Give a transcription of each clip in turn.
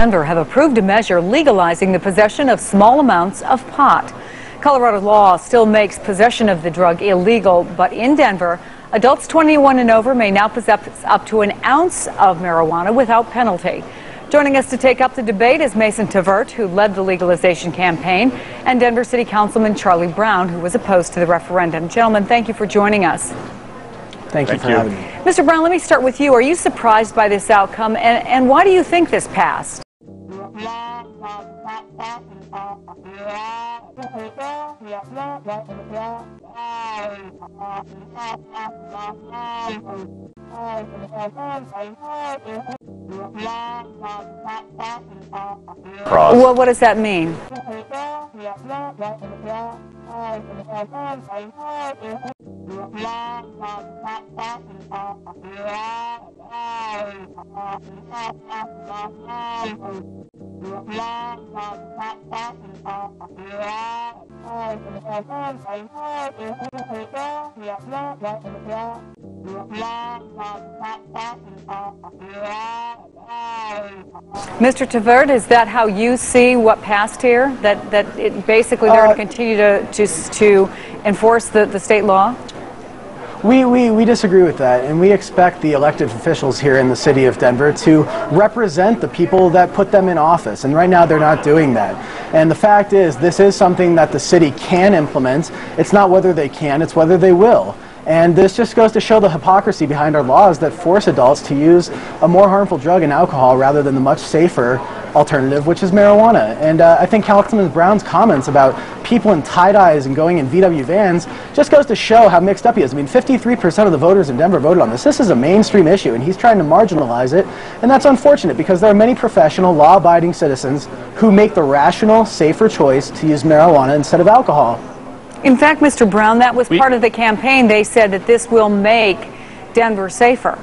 Denver have approved a measure legalizing the possession of small amounts of pot. Colorado law still makes possession of the drug illegal, but in Denver, adults 21 and over may now possess up to an ounce of marijuana without penalty. Joining us to take up the debate is Mason Tvert, who led the legalization campaign, and Denver City Councilman Charlie Brown, who was opposed to the referendum. Gentlemen, thank you for joining us. Thank you for having me. Mr. Brown, let me start with you. Are you surprised by this outcome, and why do you think this passed? Well, what does that mean? Mr. Tvert, is that how you see what passed here? That it basically they're going to continue to enforce the state law? We disagree with that, and we expect the elected officials here in the city of Denver to represent the people that put them in office, and right now they're not doing that. And the fact is, this is something that the city can implement. It's not whether they can, it's whether they will. And this just goes to show the hypocrisy behind our laws that force adults to use a more harmful drug and alcohol rather than the much safer alternative, which is marijuana. And I think Councilman Brown's comments about people in tie-dyes and going in VW vans just goes to show how mixed up he is. I mean, 53% of the voters in Denver voted on this. This is a mainstream issue, and he's trying to marginalize it. And that's unfortunate because there are many professional, law-abiding citizens who make the rational, safer choice to use marijuana instead of alcohol. In fact, Mr. Brown, that was part of the campaign. They said that this will make Denver safer.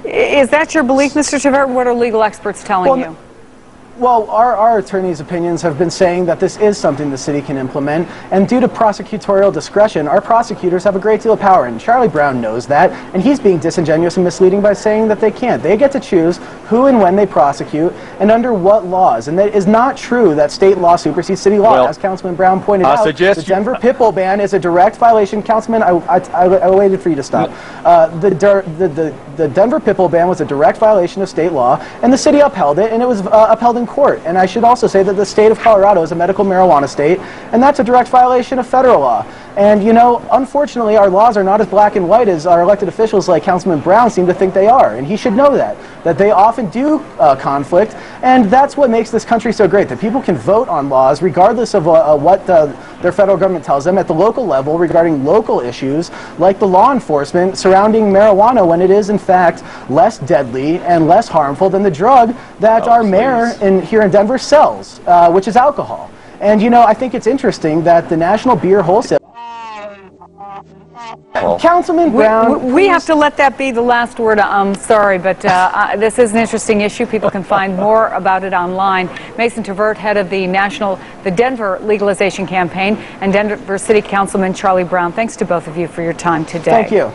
Is that your belief, Mr. Tvert? What are legal experts telling you? Well, our attorneys' opinions have been saying that this is something the city can implement, and due to prosecutorial discretion, our prosecutors have a great deal of power, and Charlie Brown knows that, and he's being disingenuous and misleading by saying that they can't. They get to choose who and when they prosecute, and under what laws, and that is not true that state law supersedes city law. Well, as Councilman Brown pointed out, the Denver pit bull ban is a direct violation. Councilman, I waited for you to stop. The Denver pit bull ban was a direct violation of state law, and the city upheld it, and it was upheld in court. And I should also say that the state of Colorado is a medical marijuana state, and that's a direct violation of federal law. And, you know, unfortunately, our laws are not as black and white as our elected officials like Councilman Brown seem to think they are. And he should know that they often do conflict. And that's what makes this country so great, that people can vote on laws regardless of what their federal government tells them at the local level regarding local issues like the law enforcement surrounding marijuana, when it is, in fact, less deadly and less harmful than the drug that our mayor here in Denver sells, which is alcohol. And, you know, I think it's interesting that the National Beer Wholesale... Councilman Brown, we have to let that be the last word. I'm sorry, but this is an interesting issue. People can find more about it online. Mason Tvert, head of the Denver legalization campaign, and Denver City Councilman Charlie Brown. Thanks to both of you for your time today. Thank you.